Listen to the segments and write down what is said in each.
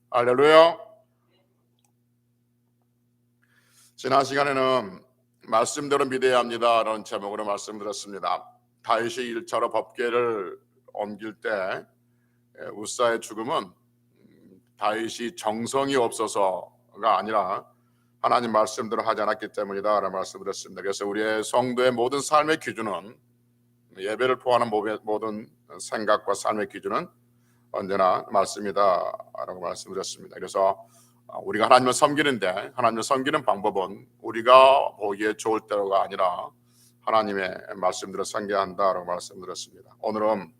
할렐루야. 지난 시간에는 말씀대로 믿어야 합니다라는 제목으로 말씀드렸습니다. 다윗이 1차로 법궤를 옮길 때 우사의 죽음은 다윗이 정성이 없어서가 아니라 하나님 말씀대로 하지 않았기 때문이다라는 말씀드렸습니다. 그래서 우리의 성도의 모든 삶의 기준은, 예배를 포함하는 모든 생각과 삶의 기준은 언제나 말씀이다라고 말씀드렸습니다. 그래서 우리가 하나님을 섬기는데, 하나님을 섬기는 방법은 우리가 보기에 좋을 대로가 아니라 하나님의 말씀대로 섬겨야 한다라고 말씀드렸습니다. 오늘은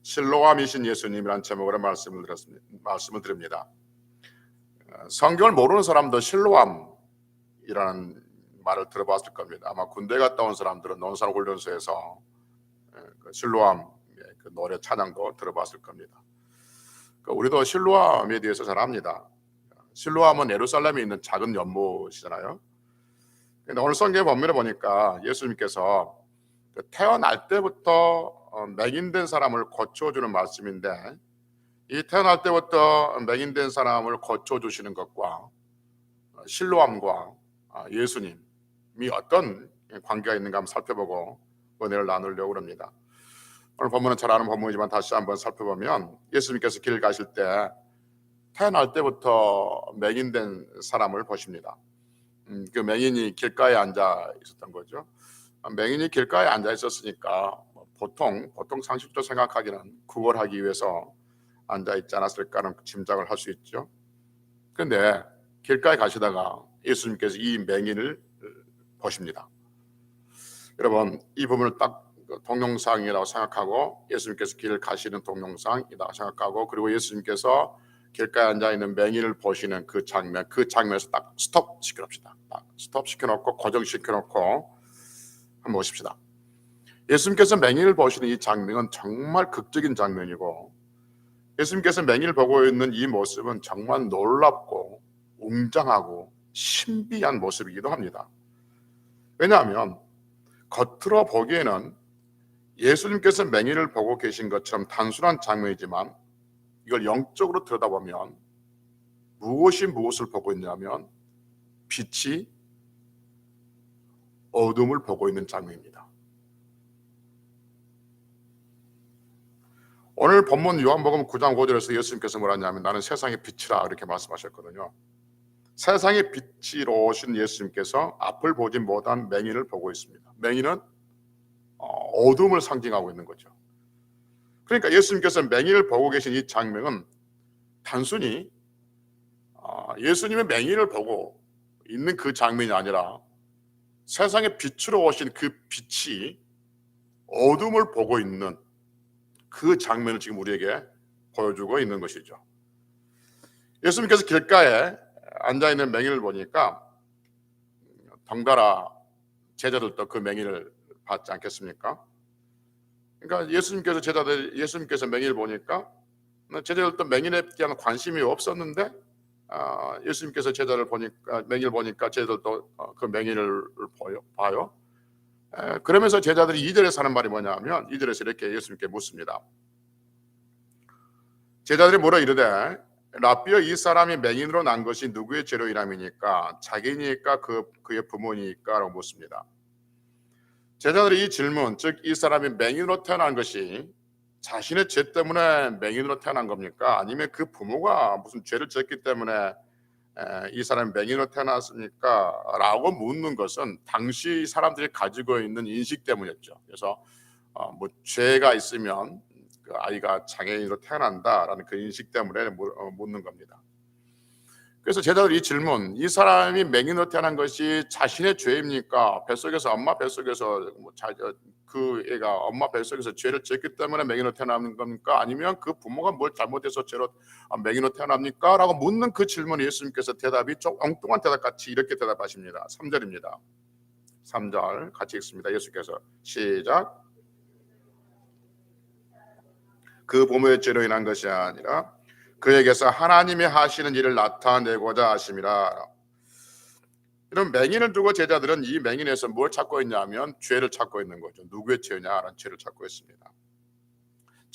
실로암이신 예수님이라는 제목으로 말씀을 드립니다. 성경을 모르는 사람도 실로암이라는 말을 들어봤을 겁니다. 아마 군대 갔다 온 사람들은 논산훈련소에서 실로암 그 노래 찬양도 들어봤을 겁니다. 우리도 실로암에 대해서 잘 압니다. 실로암은 예루살렘에 있는 작은 연못이잖아요. 근데 오늘 성경 본문에 보니까 예수님께서 태어날 때부터 맹인된 사람을 고쳐주는 말씀인데, 이 태어날 때부터 맹인된 사람을 고쳐주시는 것과 실로암과 예수님이 어떤 관계가 있는가 한번 살펴보고 은혜를 나누려고 합니다. 오늘 본문은 잘 아는 본문이지만 다시 한번 살펴보면, 예수님께서 길 가실 때 태어날 때부터 맹인된 사람을 보십니다. 그 맹인이 길가에 앉아 있었던 거죠. 맹인이 길가에 앉아 있었으니까 보통 상식적으로 생각하기는 구걸하기 위해서 앉아 있지 않았을까라는 짐작을 할 수 있죠. 그런데 길가에 가시다가 예수님께서 이 맹인을 보십니다. 여러분, 이 부분을 딱 동영상이라고 생각하고, 예수님께서 길을 가시는 동영상이라고 생각하고, 그리고 예수님께서 길가에 앉아있는 맹인을 보시는 그 장면에서 딱 스톱 시켜놓읍시다. 스톱 시켜놓고 고정시켜놓고 한번 보십시다. 예수님께서 맹인을 보시는 이 장면은 정말 극적인 장면이고, 예수님께서 맹인을 보고 있는 이 모습은 정말 놀랍고 웅장하고 신비한 모습이기도 합니다. 왜냐하면 겉으로 보기에는 예수님께서 맹인을 보고 계신 것처럼 단순한 장면이지만, 이걸 영적으로 들여다보면 무엇을 보고 있냐면 빛이 어둠을 보고 있는 장면입니다. 오늘 본문 요한복음 9장 5절에서 예수님께서 뭐라 하냐면, 나는 세상의 빛이라 이렇게 말씀하셨거든요. 세상의 빛으로 오신 예수님께서 앞을 보지 못한 맹인을 보고 있습니다. 맹인은 어둠을 상징하고 있는 거죠. 그러니까 예수님께서 맹인을 보고 계신 이 장면은 단순히 예수님의 맹인을 보고 있는 그 장면이 아니라, 세상의 빛으로 오신 그 빛이 어둠을 보고 있는 그 장면을 지금 우리에게 보여주고 있는 것이죠. 예수님께서 길가에 앉아있는 맹인을 보니까 덩달아 제자들도 그 맹인을 봤지 않겠습니까? 그러니까 예수님께서 맹인을 보니까 제자들도 맹인에 대한 관심이 없었는데, 예수님께서 맹인을 보니까 제자들도 그 맹인을 봐요. 그러면서 제자들이 2절에서 하는 말이 뭐냐면, 2절에서 이렇게 예수님께 묻습니다. 제자들이 물어 이르되, 라삐여, 이 사람이 맹인으로 난 것이 누구의 죄로 인함이니까? 자기니까 그의 부모니까? 라고 묻습니다. 제자들이 이 질문, 즉 이 사람이 맹인으로 태어난 것이 자신의 죄 때문에 맹인으로 태어난 겁니까? 아니면 그 부모가 무슨 죄를 지었기 때문에 이 사람이 맹인으로 태어났습니까? 라고 묻는 것은 당시 사람들이 가지고 있는 인식 때문이었죠. 그래서 뭐 죄가 있으면 그 아이가 장애인으로 태어난다라는 그 인식 때문에 묻는 겁니다. 그래서 제자들이 이 질문, 이 사람이 맹인으로 태어난 것이 자신의 죄입니까? 뱃속에서 엄마 뱃속에서 그 애가 엄마 뱃속에서 죄를 지었기 때문에 맹인으로 태어나는 겁니까? 아니면 그 부모가 뭘 잘못해서 죄로 맹인으로 태어납니까? 라고 묻는 그 질문에 예수님께서 대답이 좀 엉뚱한 대답같이 이렇게 대답하십니다. 3절입니다. 3절 같이 읽습니다. 예수께서 시작. 그 부모의 죄로 인한 것이 아니라 그에게서 하나님이 하시는 일을 나타내고자 하심이라. 이런 맹인을 두고 제자들은 이 맹인에서 뭘 찾고 있냐면 죄를 찾고 있는 거죠. 누구의 죄냐라는 죄를 찾고 있습니다.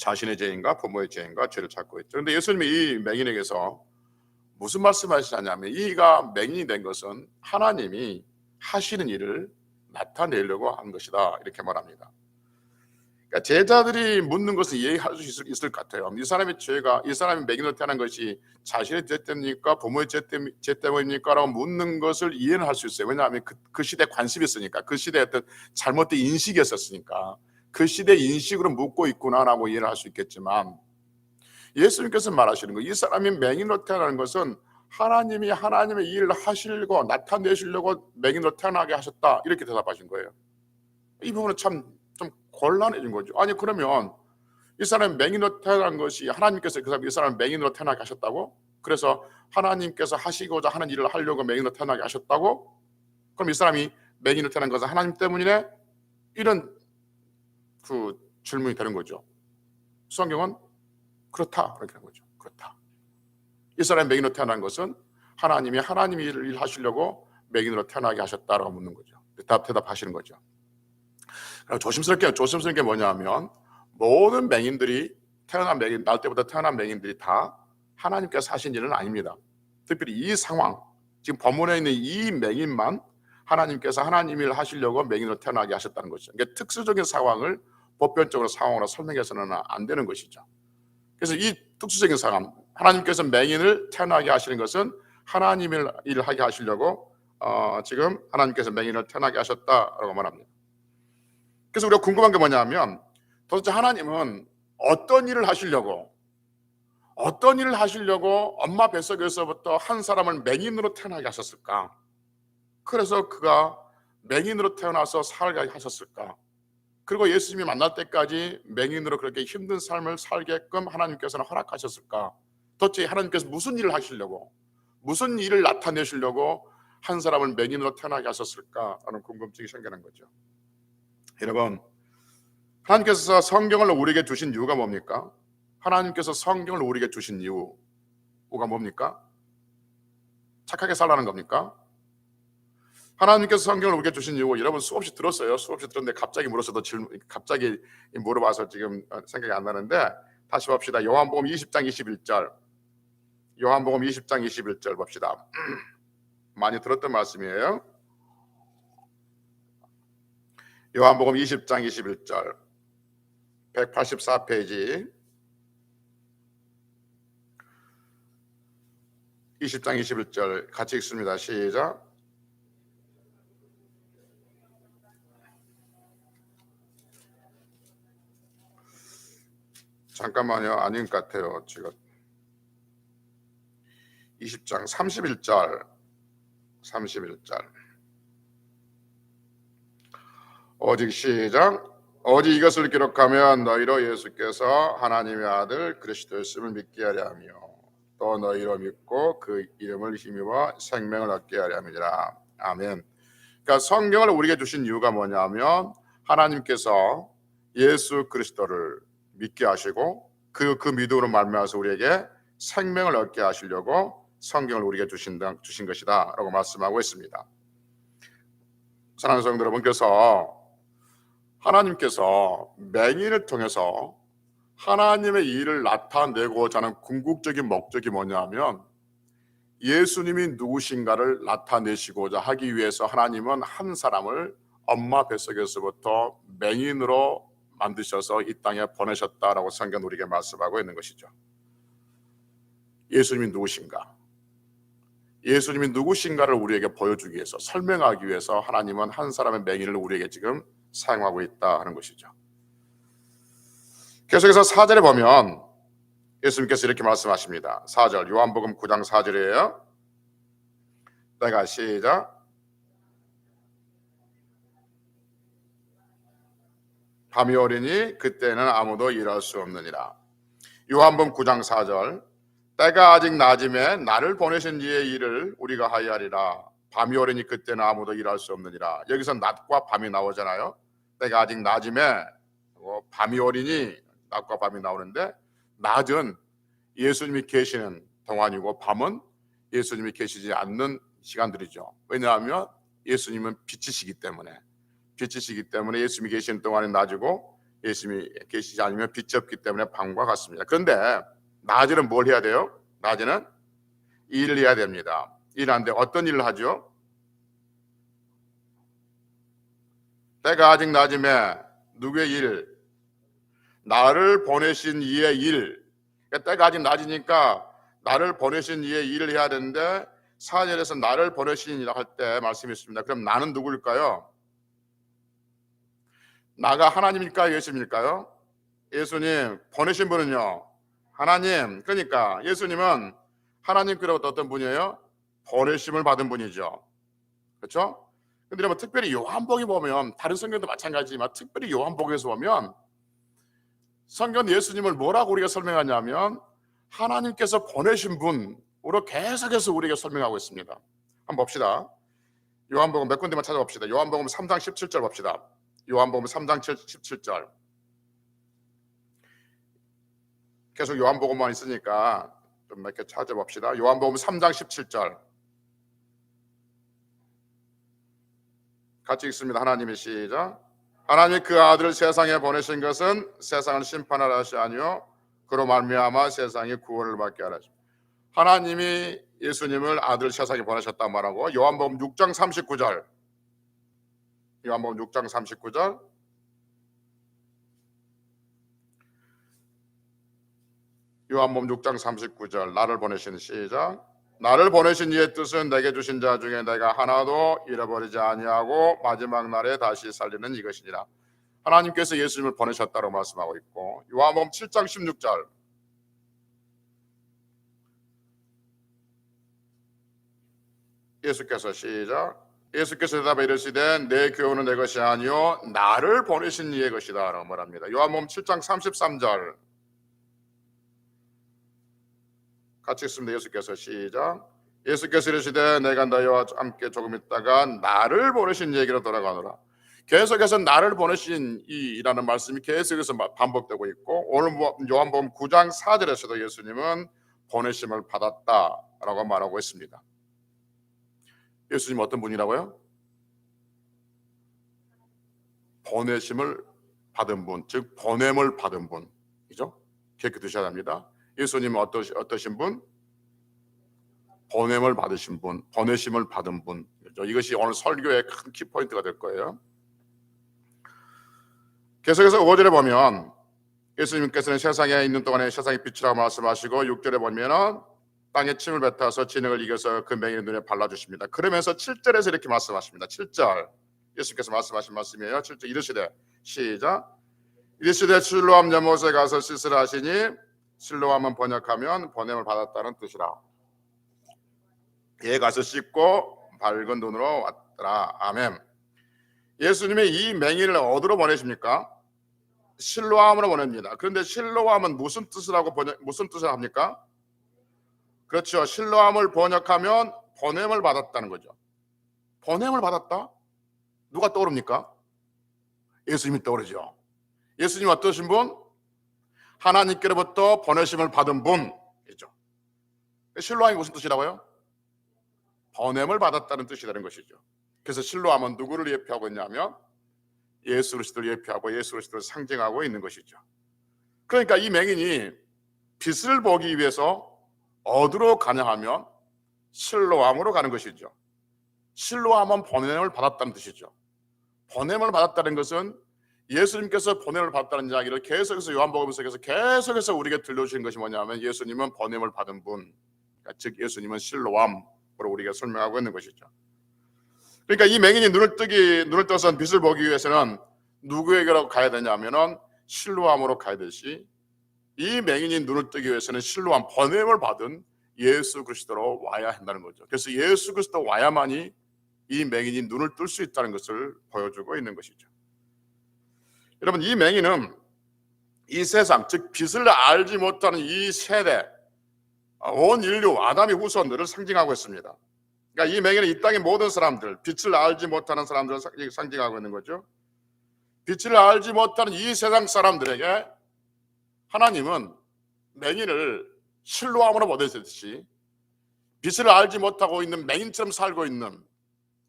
자신의 죄인가 부모의 죄인가 죄를 찾고 있죠. 그런데 예수님이 이 맹인에게서 무슨 말씀하시냐면 이가 맹인이 된 것은 하나님이 하시는 일을 나타내려고 한 것이다 이렇게 말합니다. 그러니까 제자들이 묻는 것은 이해할 수 있을 것 같아요. 이 사람의 죄가 이 사람이 맹인으로 태어난 것이 자신의 죄 때문입니까 부모의 죄 때문입니까? 라고 묻는 것을 이해는 할 수 있어요. 왜냐하면 그 시대에 관심이 있으니까 그 시대에 어떤 잘못된 인식이었으니까 그 시대 인식으로 묻고 있구나라고 이해를 할 수 있겠지만 예수님께서 말하시는 거 이 사람이 맹인으로 태어나는 것은 하나님이 하나님의 일을 하시려고 나타내시려고 맹인으로 태어나게 하셨다 이렇게 대답하신 거예요. 이 부분은 참 좀 곤란해진 거죠. 아니 그러면 이 사람이 맹인으로 태어난 것이 하나님께서 이 사람을 맹인으로 태어나게 하셨다고? 그래서 하나님께서 하시고자 하는 일을 하려고 맹인으로 태어나게 하셨다고? 그럼 이 사람이 맹인으로 태어난 것은 하나님 때문이네? 이런 그 질문이 되는 거죠. 성경은 그렇다 그렇게 하는 거죠. 그렇다. 이 사람이 맹인으로 태어난 것은 하나님이 하나님의 일을 하시려고 맹인으로 태어나게 하셨다라고 묻는 거죠. 대답하시는 거죠. 조심스럽게 뭐냐면 모든 맹인들이 날 때부터 태어난 맹인들이 다 하나님께서 하신 일은 아닙니다. 특별히 이 상황 지금 본문에 있는 이 맹인만 하나님께서 하나님 일을 하시려고 맹인으로 태어나게 하셨다는 것이죠. 그러니까 특수적인 상황을 보편적으로 상황으로 설명해서는 안 되는 것이죠. 그래서 이 특수적인 상황 하나님께서 맹인을 태어나게 하시는 것은 하나님 일을 하게 하시려고 지금 하나님께서 맹인을 태어나게 하셨다라고 말합니다. 그래서 우리가 궁금한 게 뭐냐면 도대체 하나님은 어떤 일을 하시려고 엄마 뱃속에서부터 한 사람을 맹인으로 태어나게 하셨을까? 그래서 그가 맹인으로 태어나서 살게 하셨을까? 그리고 예수님이 만날 때까지 맹인으로 그렇게 힘든 삶을 살게끔 하나님께서는 허락하셨을까? 도대체 하나님께서 무슨 일을 하시려고 무슨 일을 나타내시려고 한 사람을 맹인으로 태어나게 하셨을까? 하는 궁금증이 생기는 거죠. 여러분 하나님께서 성경을 우리에게 주신 이유가 뭡니까? 하나님께서 성경을 우리에게 주신 이유가 뭡니까? 착하게 살라는 겁니까? 하나님께서 성경을 우리에게 주신 이유 여러분 수없이 들었어요. 수없이 들었는데 갑자기 물어봐서 지금 생각이 안 나는데 다시 봅시다. 요한복음 20장 21절 요한복음 20장 21절 봅시다. 많이 들었던 말씀이에요. 요한복음 20장 21절 184페이지 20장 21절 같이 읽습니다. 시작. 잠깐만요. 아닌 것 같아요. 지금 20장 31절 오직 시작. 오직 이것을 기록하면 너희로 예수께서 하나님의 아들 그리스도였음을 믿게 하려 하며 또 너희로 믿고 그 이름을 힘입어 생명을 얻게 하려 함이니라. 아멘. 그러니까 성경을 우리에게 주신 이유가 뭐냐면 하나님께서 예수 그리스도를 믿게 하시고 그 믿음으로 말미암아서 우리에게 생명을 얻게 하시려고 성경을 우리에게 주신 것이다 라고 말씀하고 있습니다. 사랑하는 성도 여러분께서 하나님께서 맹인을 통해서 하나님의 일을 나타내고자 하는 궁극적인 목적이 뭐냐면 예수님이 누구신가를 나타내시고자 하기 위해서 하나님은 한 사람을 엄마 뱃속에서부터 맹인으로 만드셔서 이 땅에 보내셨다라고 성경 우리에게 말씀하고 있는 것이죠. 예수님이 누구신가를 우리에게 보여주기 위해서 설명하기 위해서 하나님은 한 사람의 맹인을 우리에게 지금 사용하고 있다 하는 것이죠. 계속해서 4절에 보면 예수님께서 이렇게 말씀하십니다. 4절 요한복음 9장 4절이에요. 내가 시작. 밤이 오리니 그때는 아무도 일할 수 없느니라. 요한복음 9장 4절 때가 아직 낮음에 나를 보내신 이의 일을 우리가 하여하리라. 밤이 오리니 그때는 아무도 일할 수 없느니라. 여기서 낮과 밤이 나오잖아요. 때가 아직 낮음에 밤이 오리니 낮과 밤이 나오는데 낮은 예수님이 계시는 동안이고 밤은 예수님이 계시지 않는 시간들이죠. 왜냐하면 예수님은 빛이시기 때문에 예수님이 계시는 동안은 낮이고 예수님이 계시지 않으면 빛이 없기 때문에 밤과 같습니다. 그런데 낮에는 뭘 해야 돼요? 낮에는 일을 해야 됩니다. 일하는데 어떤 일을 하죠? 때가 아직 낮음에 누구의 일? 나를 보내신 이의 일. 때가 아직 낮으니까 나를 보내신 이의 일을 해야 되는데 4절에서 나를 보내신 이라 할 때 말씀이 있습니다. 그럼 나는 누구일까요? 나가 하나님일까요? 예수님일까요? 예수님. 보내신 분은요? 하나님. 그러니까 예수님은 하나님께로부터 어떤 분이에요? 보내심을 받은 분이죠. 그렇죠? 근데 여러분 특별히 요한복음 보면 다른 성경도 마찬가지지만 특별히 요한복음에서 보면 성경 예수님을 뭐라고 우리가 설명하냐면 하나님께서 보내신 분으로 계속해서 우리에게 설명하고 있습니다. 한번 봅시다. 요한복음 몇 군데만 찾아봅시다. 요한복음 3장 17절 봅시다. 요한복음 3장 17절. 계속 요한복음만 있으니까 좀 몇 개 찾아봅시다. 요한복음 3장 17절. 같이 읽습니다. 하나님의 시작. 하나님이 그 아들을 세상에 보내신 것은 세상을 심판하라 하시 아니요 그로 말미암아 세상이 구원을 받게 하라. 하나님이 예수님을 아들 세상에 보내셨다 말하고 요한복음 6장 39절. 요한복음 6장 39절. 요한복음 6장 39절. 나를 보내신 시작. 나를 보내신 이의 뜻은 내게 주신 자 중에 내가 하나도 잃어버리지 아니하고 마지막 날에 다시 살리는 이것이니라. 하나님께서 예수님을 보내셨다고 말씀하고 있고 요한복음 7장 16절. 예수께서 시작. 예수께서 대답하여 이르시되 내 교훈은 내 것이 아니요 나를 보내신 이의 것이다 라고 말합니다. 요한복음 7장 33절. 같이 읽습니다. 예수께서 시작. 예수께서 이르시되 내가 너희와 함께 조금 있다가 나를 보내신 얘기로 돌아가노라. 계속해서 나를 보내신 이라는 말씀이 계속해서 반복되고 있고 오늘 요한복음 9장 4절에서도 예수님은 보내심을 받았다라고 말하고 있습니다. 예수님 어떤 분이라고요? 보내심을 받은 분, 즉 보냄을 받은 분이죠. 기억해 두셔야 합니다. 예수님은 어떠신 분? 보냄을 받으신 분, 보내심을 받은 분. 이것이 오늘 설교의 큰 키포인트가 될 거예요. 계속해서 5절에 보면 예수님께서는 세상에 있는 동안에 세상의 빛이라고 말씀하시고 6절에 보면 땅에 침을 뱉어서 진흙을 이겨서 그 맹인의 눈에 발라주십니다. 그러면서 7절에서 이렇게 말씀하십니다. 7절 예수님께서 말씀하신 말씀이에요. 7절 이르시되 시작. 이르시되 실로암 연못에 가서 씻으라 하시니 실로암은 번역하면 보냄을 받았다는 뜻이라. 예 가서 씻고 밝은 눈으로 왔더라. 아멘. 예수님이 이 맹인을 어디로 보내십니까? 실로암으로 보냅니다. 그런데 실로암은 무슨 뜻을 합니까? 그렇죠. 실로암을 번역하면 보냄을 받았다는 거죠. 보냄을 받았다? 누가 떠오릅니까? 예수님이 떠오르죠. 예수님 어떠신 분? 하나님께로부터 보내심을 받은 분이죠. 실로암이 무슨 뜻이라고요? 보냄을 받았다는 뜻이라는 것이죠. 그래서 실로암은 누구를 예표하고 있냐면 예수 그리스도를 예표하고 예수 그리스도를 상징하고 있는 것이죠. 그러니까 이 맹인이 빛을 보기 위해서 어디로 가냐 하면 실로암으로 가는 것이죠. 실로암은 보냄을 받았다는 뜻이죠. 보냄을 받았다는 것은 예수님께서 보냄을 받았다는 이야기를 계속해서 요한복음에서 계속해서 우리에게 들려주신 것이 뭐냐면 예수님은 보냄을 받은 분, 즉 예수님은 실로암으로 우리가 설명하고 있는 것이죠. 그러니까 이 맹인이 눈을 떠서 빛을 보기 위해서는 누구에게로 가야 되냐면은 실로암으로 가야 되시, 이 맹인이 눈을 뜨기 위해서는 실로암 보냄을 받은 예수 그리스도로 와야 한다는 거죠. 그래서 예수 그리스도 와야만이 이 맹인이 눈을 뜰 수 있다는 것을 보여주고 있는 것이죠. 여러분 이 맹인은 이 세상, 즉 빛을 알지 못하는 이 세대, 온 인류 아담의 후손들을 상징하고 있습니다. 그러니까 이 맹인은 이 땅의 모든 사람들, 빛을 알지 못하는 사람들을 상징하고 있는 거죠. 빛을 알지 못하는 이 세상 사람들에게 하나님은 맹인을 실로암으로 보내듯이 빛을 알지 못하고 있는 맹인처럼 살고 있는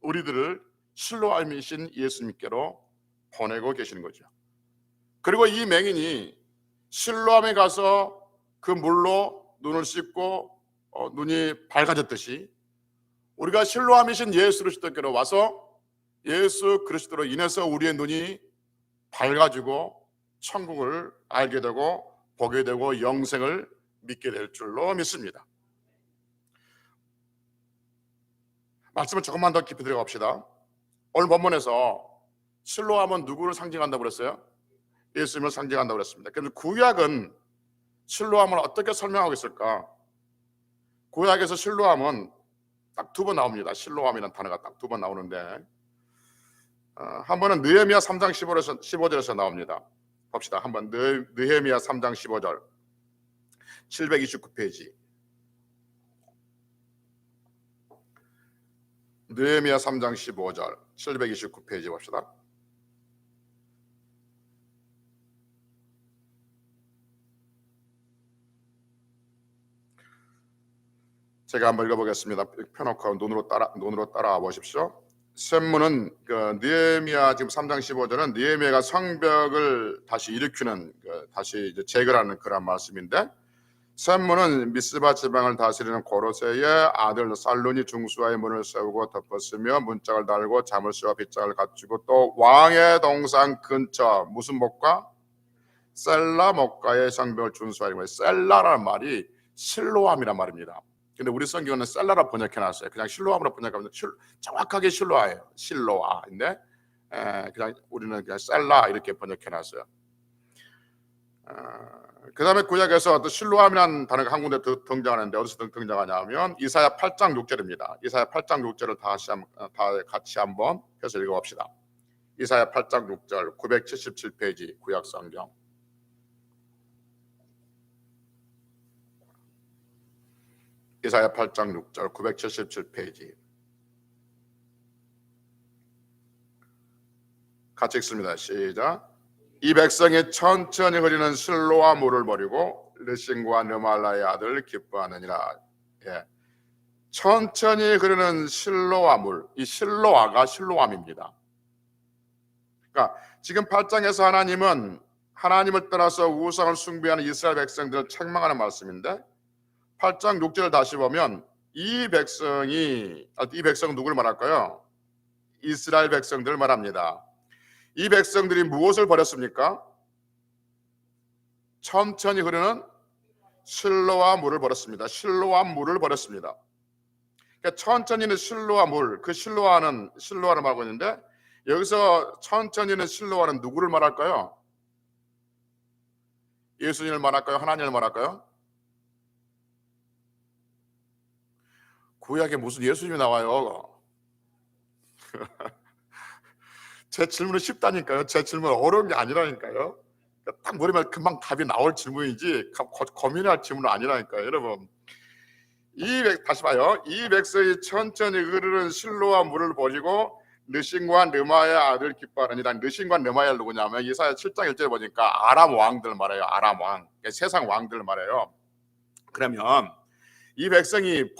우리들을 실로암이신 예수님께로 보내고 계시는 거죠. 그리고 이 맹인이 실로암에 가서 그 물로 눈을 씻고 눈이 밝아졌듯이 우리가 실로암이신 예수 그리스도께로 와서 예수 그리스도로 인해서 우리의 눈이 밝아지고 천국을 알게 되고 보게 되고 영생을 믿게 될 줄로 믿습니다. 말씀을 조금만 더 깊이 들어갑시다. 오늘 본문에서 실로암은 누구를 상징한다고 그랬어요? 예수님을 상징한다고 그랬습니다. 그런데 구약은 실로암을 어떻게 설명하고 있을까? 구약에서 실로암은 딱 두 번 나옵니다. 실로암이라는 단어가 딱 두 번 나오는데 한 번은 느헤미야 3장 15절에서 나옵니다. 봅시다. 한번 느헤미야 3장 15절 729페이지 느헤미야 3장 15절 729페이지 봅시다. 제가 한번 읽어보겠습니다. 펴놓고 눈으로 따라와 보십시오. 샘문은 느헤미야 지금 3장 15절은 느헤미야가 성벽을 다시 일으키는 다시 이제 재건하는 그런 말씀인데, 샘문은 미스바 지방을 다스리는 고로세의 아들 살룬이 중수와의 문을 세우고 덮었으며 문짝을 달고 자물쇠와 빗장을 갖추고 또 왕의 동산 근처 무슨 목가? 셀라 목가의 성벽을 준수하는 거예요. 셀라라는 말이 실로암이란 말입니다. 근데 우리 성경은 셀라라 번역해놨어요. 그냥 실로암으로 번역하면 정확하게 실로아예요. 실로아인데 그냥 우리는 그냥 셀라 이렇게 번역해놨어요. 그 다음에 구약에서 또 실로암이라는 단어가 한 군데 등장하는데 어디서 등장하냐면 이사야 8장 6절입니다. 이사야 8장 6절을 다 같이 한번 해서 읽어봅시다. 이사야 8장 6절 977페이지 구약성경. 이사야 8장 6절 977페이지 같이 읽습니다. 시작. 이 백성이 천천히 흐리는 실로아 물을 버리고 르신과 느말라의 아들 기뻐하느니라. 예. 천천히 흐르는 실로아 물, 이 실로아가 실로암입니다. 그러니까 지금 8장에서 하나님은 하나님을 떠나서 우상을 숭배하는 이스라엘 백성들을 책망하는 말씀인데 8장 6절을 다시 보면 이 백성은 누구를 말할까요? 이스라엘 백성들을 말합니다. 이 백성들이 무엇을 버렸습니까? 천천히 흐르는 실로아 물을 버렸습니다. 실로암 물을 버렸습니다. 그러니까 천천히는 실로아 물, 그 실로아를 말하고 있는데 여기서 천천히는 실로아는 누구를 말할까요? 예수님을 말할까요? 하나님을 말할까요? 구약에 무슨 예수님이 나와요? 제 질문은 쉽다니까요. 제 질문은 어려운 게 아니라니까요. 딱 물으면 금방 답이 나올 질문이지 고민할 질문은 아니라니까요. 여러분, 다시 봐요. 이 백성이 천천히 흐르는 실로아 물을 버리고 르신과 느마의 아들 기뻐하느니라. 르신과 느마의 누구냐면 이사야 7장 1절에 보니까 아람 왕들 말해요. 아람 왕, 세상 왕들 말해요. 그러면 이 백성이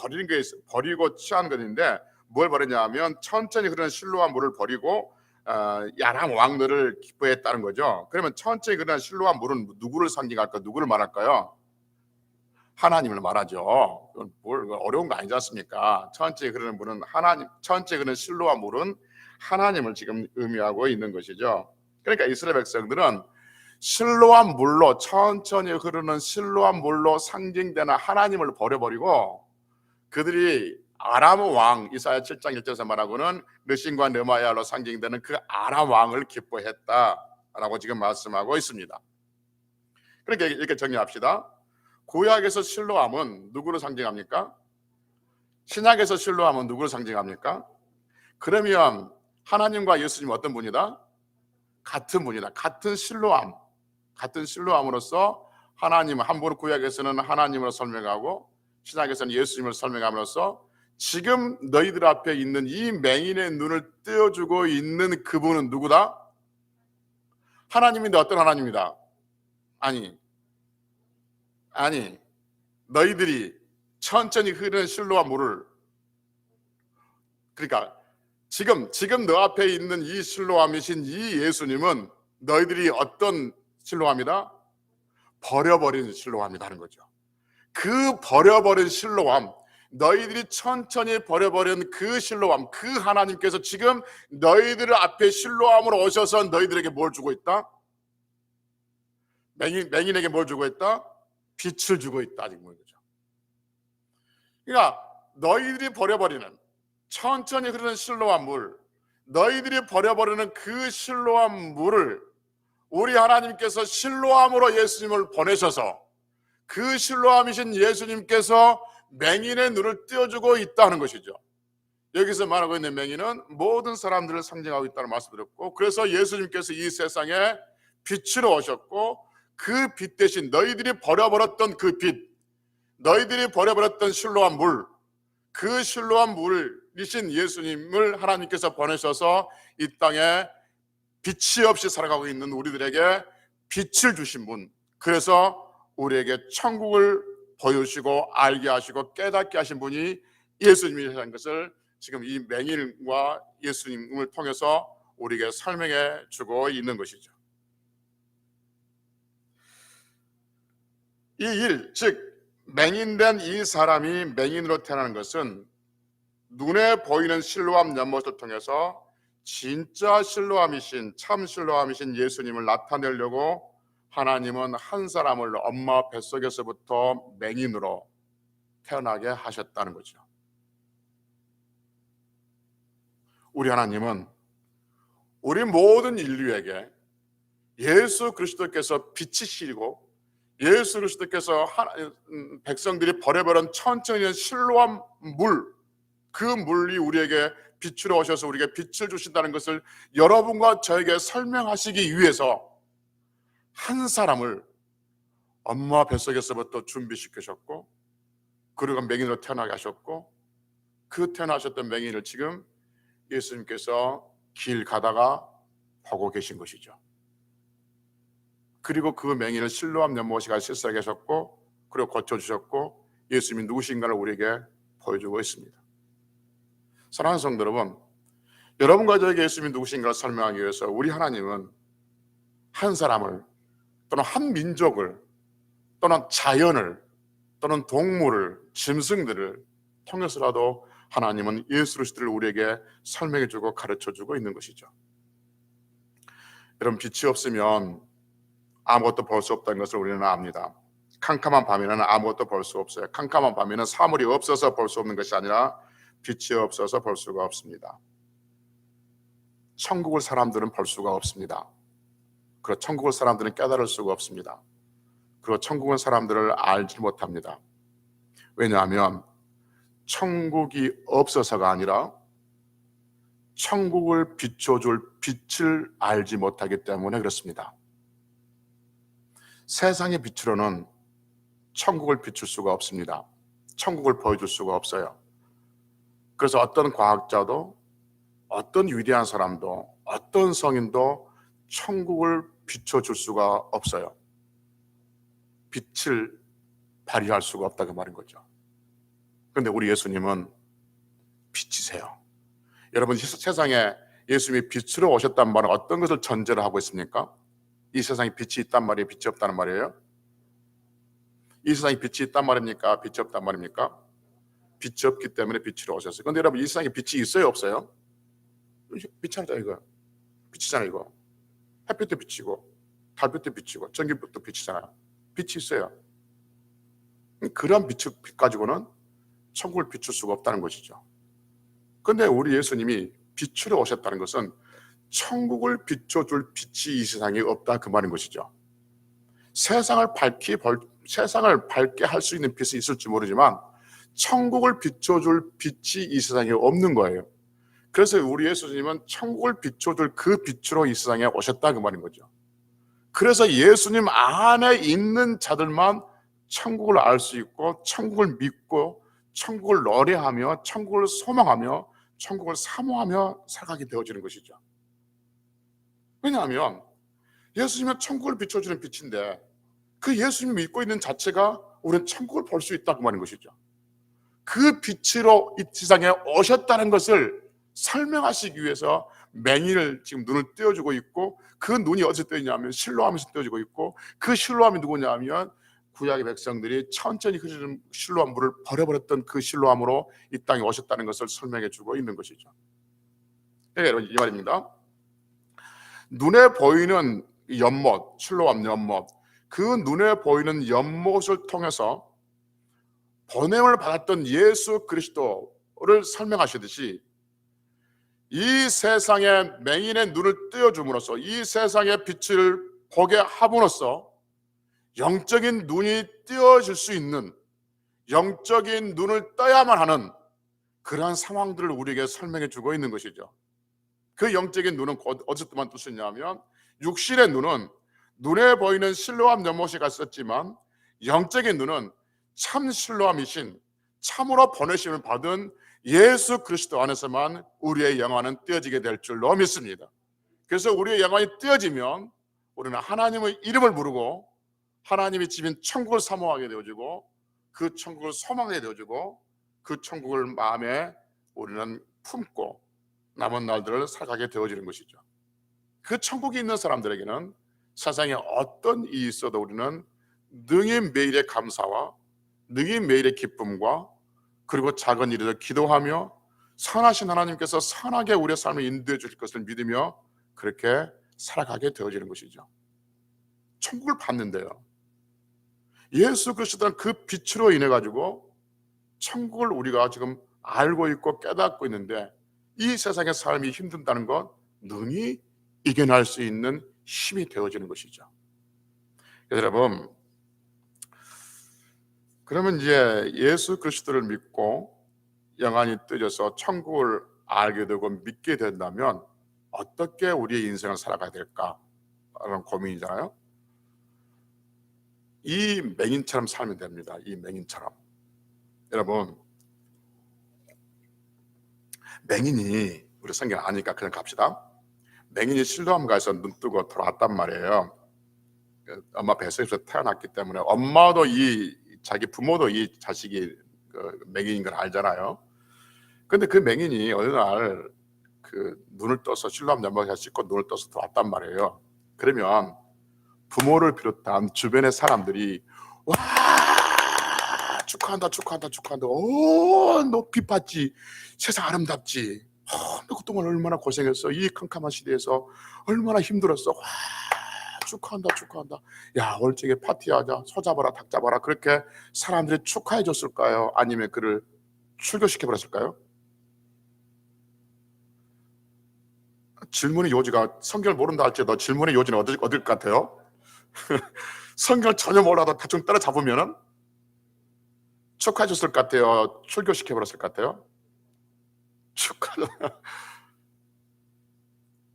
버리고 취한 것인데 뭘 버리냐면 천천히 흐르는 실로아 물을 버리고 아람 왕들을 기뻐했다는 거죠. 그러면 천천히 흐르는 실로아 물은 누구를 상징할까? 누구를 말할까요? 하나님을 말하죠. 그건 뭘 어려운 거 아니지 않습니까? 천천히 흐르는 물은 하나님, 천천히 흐르는 실로아 물은 하나님을 지금 의미하고 있는 것이죠. 그러니까 이스라엘 백성들은 실로암 물로, 천천히 흐르는 실로암 물로 상징되는 하나님을 버려버리고 그들이 아람 왕, 이사야 7장 1절에서 말하고는 르신과 느마야로 상징되는 그 아람 왕을 기뻐했다라고 지금 말씀하고 있습니다. 그러니까 이렇게 정리합시다. 구약에서 실로암은 누구를 상징합니까? 신약에서 실로암은 누구를 상징합니까? 그러면 하나님과 예수님은 어떤 분이다? 같은 분이다. 같은 실로암으로서 하나님, 한번 구약에서는 하나님으로 설명하고 신약에서는 예수님을 설명함으로써 지금 너희들 앞에 있는 이 맹인의 눈을 떼어주고 있는 그분은 누구다? 하나님인데 어떤 하나님이다? 아니 너희들이 천천히 흐르는 실로암 물을, 그러니까 지금 너 앞에 있는 이 실로암이신 이 예수님은 너희들이 어떤 실로암이다? 버려버린 실로암이다 하는 거죠. 그 버려버린 실로암, 너희들이 천천히 버려버린 그 실로암, 그 하나님께서 지금 너희들 앞에 실로암으로 오셔서 너희들에게 뭘 주고 있다? 맹인에게 뭘 주고 있다? 빛을 주고 있다. 지금 거죠. 그러니까 너희들이 버려버리는 천천히 흐르는 실로암 물, 너희들이 버려버리는 그 실로암 물을 우리 하나님께서 실로암으로 예수님을 보내셔서 그 실로암이신 예수님께서 맹인의 눈을 띄워주고 있다는 것이죠. 여기서 말하고 있는 맹인은 모든 사람들을 상징하고 있다는 말씀드렸고, 그래서 예수님께서 이 세상에 빛으로 오셨고, 그 빛 대신 너희들이 버려버렸던 그 빛, 너희들이 버려버렸던 실로암 물, 그 실로암 물이신 예수님을 하나님께서 보내셔서 이 땅에 빛이 없이 살아가고 있는 우리들에게 빛을 주신 분, 그래서 우리에게 천국을 보여주시고 알게 하시고 깨닫게 하신 분이 예수님이라는 것을 지금 이 맹인과 예수님을 통해서 우리에게 설명해 주고 있는 것이죠. 이 일, 즉 맹인된 이 사람이 맹인으로 태어나는 것은 눈에 보이는 실로암 연못을 통해서 진짜 실로암이신, 참 실로암이신 예수님을 나타내려고 하나님은 한 사람을 엄마 뱃속에서부터 맹인으로 태어나게 하셨다는 거죠. 우리 하나님은 우리 모든 인류에게 예수 그리스도께서 빛이시고 예수 그리스도께서 백성들이 버려버린 천천히 실로암 물, 그 물이 우리에게 빛으로 오셔서 우리에게 빛을 주신다는 것을 여러분과 저에게 설명하시기 위해서 한 사람을 엄마 뱃속에서부터 준비시키셨고, 그리고 맹인으로 태어나게 하셨고, 그 태어나셨던 맹인을 지금 예수님께서 길 가다가 보고 계신 것이죠. 그리고 그 맹인을 실로암 연못에 실사하게 하셨고, 그리고 고쳐주셨고, 예수님이 누구신가를 우리에게 보여주고 있습니다. 사랑하는 성도 여러분, 여러분과 저에게 예수님이 누구신가를 설명하기 위해서 우리 하나님은 한 사람을, 또는 한 민족을, 또는 자연을, 또는 동물을, 짐승들을 통해서라도 하나님은 예수 그리스도를 우리에게 설명해주고 가르쳐주고 있는 것이죠. 여러분, 빛이 없으면 아무것도 볼 수 없다는 것을 우리는 압니다. 캄캄한 밤에는 아무것도 볼 수 없어요. 캄캄한 밤에는 사물이 없어서 볼 수 없는 것이 아니라 빛이 없어서 볼 수가 없습니다. 천국을 사람들은 볼 수가 없습니다. 그리고 천국을 사람들은 깨달을 수가 없습니다. 그리고 천국은 사람들을 알지 못합니다. 왜냐하면 천국이 없어서가 아니라 천국을 비춰줄 빛을 알지 못하기 때문에 그렇습니다. 세상의 빛으로는 천국을 비출 수가 없습니다. 천국을 보여줄 수가 없어요. 그래서 어떤 과학자도, 어떤 위대한 사람도, 어떤 성인도 천국을 비춰줄 수가 없어요. 빛을 발휘할 수가 없다고 말인 거죠. 그런데 우리 예수님은 빛이세요. 여러분, 세상에 예수님이 빛으로 오셨단 말은 어떤 것을 전제로 하고 있습니까? 이 세상에 빛이 있단 말이에요? 빛이 없다는 말이에요? 이 세상에 빛이 있단 말입니까? 빛이 없단 말입니까? 빛이 없기 때문에 빛으로 오셨어요. 그런데 여러분, 이 세상에 빛이 있어요? 없어요? 빛이잖아요, 이거. 빛이잖아요, 이거. 햇빛도 빛이고 달빛도 빛이고 전기빛도 빛이잖아요. 빛이 있어요. 그런 빛 가지고는 천국을 비출 수가 없다는 것이죠. 그런데 우리 예수님이 빛으로 오셨다는 것은 천국을 비춰줄 빛이 이 세상에 없다, 그 말인 것이죠. 세상을 밝게 할 수 있는 빛이 있을지 모르지만 천국을 비춰줄 빛이 이 세상에 없는 거예요. 그래서 우리 예수님은 천국을 비춰줄 그 빛으로 이 세상에 오셨다, 그 말인 거죠. 그래서 예수님 안에 있는 자들만 천국을 알 수 있고, 천국을 믿고, 천국을 노래하며, 천국을 소망하며, 천국을 사모하며 살아가게 되어지는 것이죠. 왜냐하면 예수님은 천국을 비춰주는 빛인데, 그 예수님 믿고 있는 자체가 우리는 천국을 볼 수 있다고 말인 것이죠. 그 빛으로 이 세상에 오셨다는 것을 설명하시기 위해서 맹인을 지금 눈을 떼어주고 있고, 그 눈이 어디서 떼어지냐면 실로암에서 떼어지고 있고, 그 실로암이 누구냐면 구약의 백성들이 천천히 흐르는 실로암 물을 버려버렸던 그 실로암으로 이 땅에 오셨다는 것을 설명해 주고 있는 것이죠. 여러분, 이 말입니다. 눈에 보이는 연못, 실로암 연못, 그 눈에 보이는 연못을 통해서 보냄을 받았던 예수 그리스도를 설명하시듯이, 이 세상에 맹인의 눈을 떼어줌으로써, 이 세상의 빛을 보게 함으로써 영적인 눈이 띄어질 수 있는, 영적인 눈을 떠야만 하는 그러한 상황들을 우리에게 설명해 주고 있는 것이죠. 그 영적인 눈은 어디서만 뜰 수 있냐면, 육신의 눈은 눈에 보이는 실로암 연못이 갔었지만, 영적인 눈은 참 실로암이신, 참으로 보내심을 받은 예수 그리스도 안에서만 우리의 영안은 띄어지게 될 줄로 믿습니다. 그래서 우리의 영안이 띄어지면 우리는 하나님의 이름을 부르고 하나님의 집인 천국을 사모하게 되어지고, 그 천국을 소망하게 되어지고, 그 천국을 마음에 우리는 품고 남은 날들을 살아가게 되어지는 것이죠. 그 천국이 있는 사람들에게는 세상에 어떤 일이 있어도 우리는 능히 매일의 감사와 능히 매일의 기쁨과, 그리고 작은 일에도 기도하며 선하신 하나님께서 선하게 우리의 삶을 인도해 주실 것을 믿으며 그렇게 살아가게 되어지는 것이죠. 천국을 받는데요, 예수 그리스도는 그 빛으로 인해 가지고 천국을 우리가 지금 알고 있고 깨닫고 있는데, 이 세상의 삶이 힘든다는 건 능히 이겨낼 수 있는 힘이 되어지는 것이죠. 여러분, 그러면 이제 예수 그리스도를 믿고 영안이 뜨져서 천국을 알게 되고 믿게 된다면 어떻게 우리의 인생을 살아가야 될까 하는 고민이잖아요. 이 맹인처럼 살면 됩니다. 이 맹인처럼. 여러분, 맹인이, 우리 성경 아니까 그냥 갑시다. 맹인이 실로암 가서 눈 뜨고 돌아왔단 말이에요. 엄마 뱃속에서 태어났기 때문에 엄마도 자기 부모도 이 자식이 맹인인 걸 알잖아요. 근데 그 맹인이 어느 날 그 눈을 떠서 실로암 연못에 씻고 눈을 떠서 돌아왔단 말이에요. 그러면 부모를 비롯한 주변의 사람들이 와, 축하한다 축하한다 축하한다, 너 빛 봤지, 세상 아름답지, 너 그동안 얼마나 고생했어, 이 캄캄한 시대에서 얼마나 힘들었어, 와, 축하한다 축하한다, 야 오늘 저기 파티하자, 소 잡아라 닭 잡아라, 그렇게 사람들이 축하해 줬을까요? 아니면 그를 출교시켜 버렸을까요? 질문의 요지가, 성경을 모른다 할지라도 질문의 요지는 어딜 것 같아요? 성경을 전혀 몰라도 대충 따라잡으면은 축하해 줬을 것 같아요? 출교시켜 버렸을 것 같아요?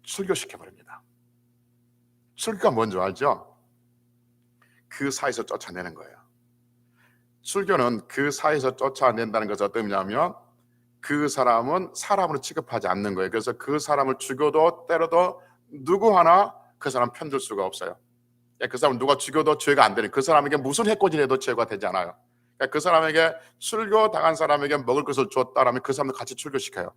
출교시켜 버립니다. 출교가 뭔지 알죠? 그 사이에서 쫓아내는 거예요. 출교는 그 사이에서 쫓아낸다는 것은 어떤 의미냐면, 그 사람은 사람으로 취급하지 않는 거예요. 그래서 그 사람을 죽여도 때려도 누구 하나 그 사람 편들 수가 없어요. 그 사람 누가 죽여도 죄가 안 되는, 그 사람에게 무슨 해코지를 해도 죄가 되지 않아요. 그 사람에게, 출교 당한 사람에게 먹을 것을 줬다라면 그 사람도 같이 출교시켜요.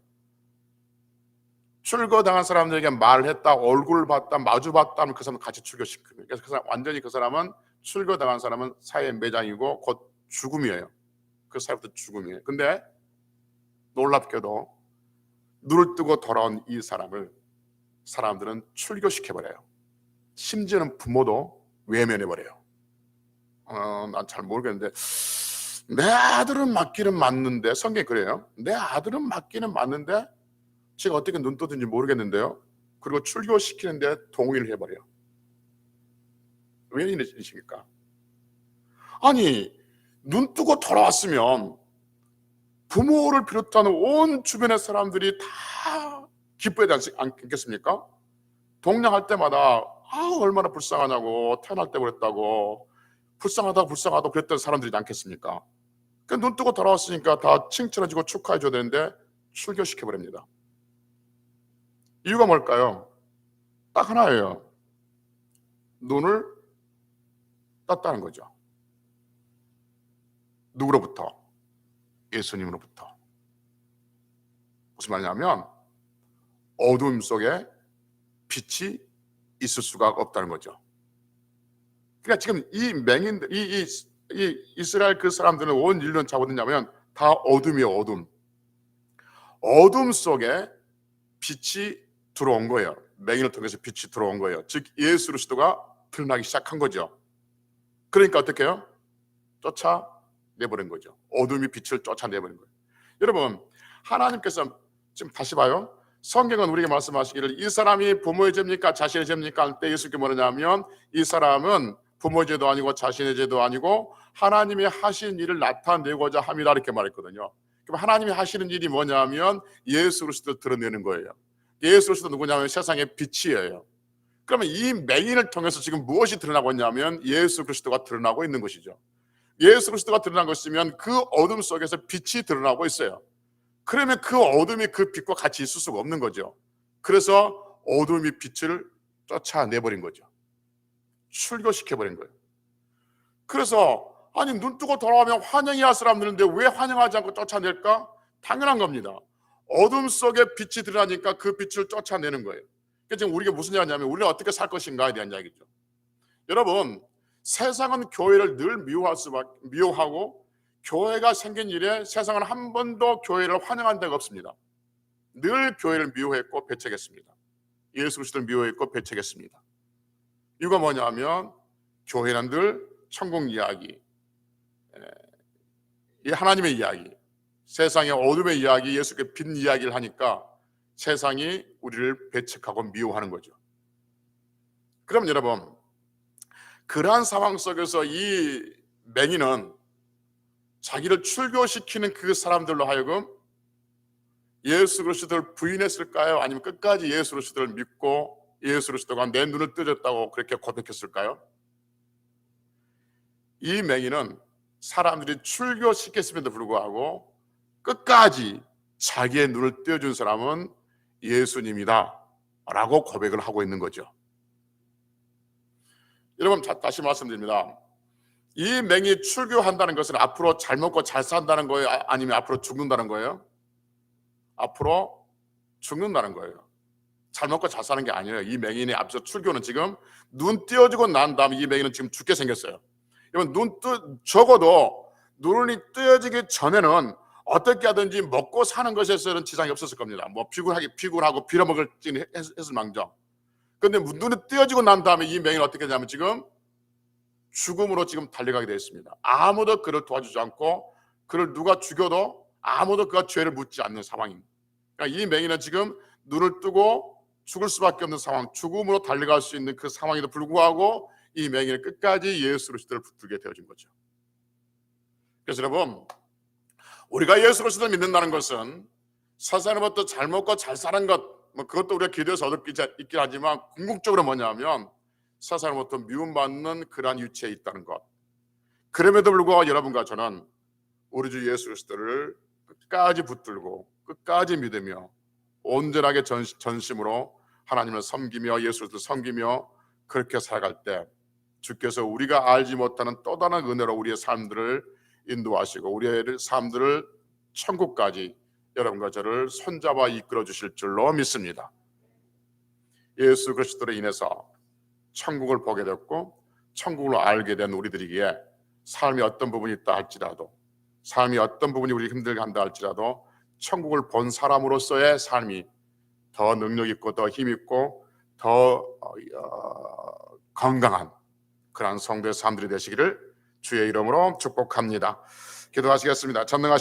출교 당한 사람들에게 말했다, 얼굴을 봤다, 마주 봤다 하면 그 사람도 같이 출교시켜요. 그래서 그 사람, 완전히 그 사람은, 출교 당한 사람은 사회의 매장이고 곧 죽음이에요. 그 사람부터 죽음이에요. 근데 놀랍게도 눈을 뜨고 돌아온 이 사람을 사람들은 출교시켜버려요. 심지어는 부모도 외면해버려요. 난 잘 모르겠는데, 내 아들은 맞기는 맞는데, 성경이 그래요. 내 아들은 맞기는 맞는데 제가 어떻게 눈 뜨든지 모르겠는데요. 그리고 출교시키는데 동의를 해버려요. 왜 이러십니까? 아니, 눈 뜨고 돌아왔으면 부모를 비롯한 온 주변의 사람들이 다 기뻐하지 않겠습니까? 동냥할 때마다 얼마나 불쌍하냐고, 태어날 때 그랬다고, 불쌍하다 그랬던 사람들이지 않겠습니까? 눈 뜨고 돌아왔으니까 다 칭찬해주고 축하해줘야 되는데 출교시켜버립니다. 이유가 뭘까요? 딱 하나예요. 눈을 떴다는 거죠. 누구로부터? 예수님으로부터. 무슨 말이냐면, 어둠 속에 빛이 있을 수가 없다는 거죠. 그러니까 지금 이 맹인들, 이 이스라엘 그 사람들은 온 인류는 잡았느냐면 다 어둠이에요. 어둠 속에 빛이 들어온 거예요. 맹인을 통해서 빛이 들어온 거예요. 즉 예수 그리스도가 드러나기 시작한 거죠. 그러니까 어떻게 해요? 쫓아내버린 거죠. 어둠이 빛을 쫓아내버린 거예요. 여러분, 하나님께서 지금 다시 봐요. 성경은 우리에게 말씀하시기를 이 사람이 부모의 죄입니까 자신의 죄입니까 할 때 예수님께 뭐냐면 이 사람은 부모의 죄도 아니고 자신의 죄도 아니고 하나님이 하신 일을 나타내고자 함이라 이렇게 말했거든요. 그럼 하나님이 하시는 일이 뭐냐면 예수 그리스도를 드러내는 거예요. 예수 그리스도 누구냐면 세상의 빛이에요. 그러면 이 맹인을 통해서 지금 무엇이 드러나고 있냐면 예수 그리스도가 드러나고 있는 것이죠. 예수 그리스도가 드러난 것이면 그 어둠 속에서 빛이 드러나고 있어요. 그러면 그 어둠이 그 빛과 같이 있을 수가 없는 거죠. 그래서 어둠이 빛을 쫓아내버린 거죠. 출교시켜버린 거예요. 그래서 아니 눈 뜨고 돌아오면 환영해야 할 사람들인데 왜 환영하지 않고 쫓아낼까? 당연한 겁니다. 어둠 속에 빛이 드러나니까 그 빛을 쫓아내는 거예요. 그러니까 지금 우리가 무슨 얘기냐면 우리가 어떻게 살 것인가에 대한 이야기죠. 여러분, 세상은 교회를 늘 미워하고 교회가 생긴 이래 세상은 한 번도 교회를 환영한 데가 없습니다. 늘 교회를 미워했고 배척했습니다. 예수 그리스도를 미워했고 배척했습니다. 이유가 뭐냐면 교회는 늘 천국 이야기, 이 하나님의 이야기, 세상의 어둠의 이야기, 예수께 빛 이야기를 하니까 세상이 우리를 배척하고 미워하는 거죠. 그럼 여러분, 그러한 상황 속에서 이 맹인은 자기를 출교시키는 그 사람들로 하여금 예수 그리스도를 부인했을까요? 아니면 끝까지 예수 그리스도를 믿고 예수 그리스도가 내 눈을 뜨졌다고 그렇게 고백했을까요? 이 맹인은 사람들이 출교시켰음에도 불구하고 끝까지 자기의 눈을 떼어준 사람은 예수님이다 라고 고백을 하고 있는 거죠. 여러분, 다시 말씀드립니다. 이 맹인이 출교한다는 것은 앞으로 잘 먹고 잘 산다는 거예요? 아니면 앞으로 죽는다는 거예요? 앞으로 죽는다는 거예요. 잘 먹고 잘 사는 게 아니에요. 이 맹인이 앞서 출교는 지금 눈 띄어지고 난 다음에 이 맹인은 지금 죽게 생겼어요. 적어도 눈이 뜨여지기 전에는 어떻게 하든지 먹고 사는 것에서는 지장이 없었을 겁니다. 뭐 피곤하고 빌어먹을지는 했을 망정. 그런데 눈이 뜨여지고 난 다음에 이 맹인은 어떻게 하냐면 지금 죽음으로 지금 달려가게 되어 있습니다. 아무도 그를 도와주지 않고 그를 누가 죽여도 아무도 그가 죄를 묻지 않는 상황입니다. 그러니까 이 맹인은 지금 눈을 뜨고 죽을 수밖에 없는 상황, 죽음으로 달려갈 수 있는 그 상황에도 불구하고 이 맹인은 끝까지 예수 그리스도를 붙들게 되어진 거죠. 그래서 여러분, 우리가 예수 그리스도를 믿는다는 것은 세상으로부터 잘 먹고 잘 사는 것, 그것도 우리가 기도해서 얻을 수 있긴 하지만 궁극적으로 뭐냐면 세상으로부터 미움받는 그러한 위치에 있다는 것. 그럼에도 불구하고 여러분과 저는 우리 주 예수 그리스도를 끝까지 붙들고 끝까지 믿으며 온전하게 전심으로 하나님을 섬기며 예수 그리스도를 섬기며 그렇게 살아갈 때 주께서 우리가 알지 못하는 또 다른 은혜로 우리의 삶들을 인도하시고 우리의 삶들을 천국까지 여러분과 저를 손잡아 이끌어 주실 줄로 믿습니다. 예수 그리스도로 인해서 천국을 보게 됐고 천국을 알게 된 우리들이기에 삶이 어떤 부분이 있다 할지라도 삶이 어떤 부분이 우리 힘들게 한다 할지라도 천국을 본 사람으로서의 삶이 더 능력 있고 더 힘 있고 더 건강한 그러한 성도의 삶들이 되시기를 주의 이름으로 축복합니다. 기도하시겠습니다. 전능하신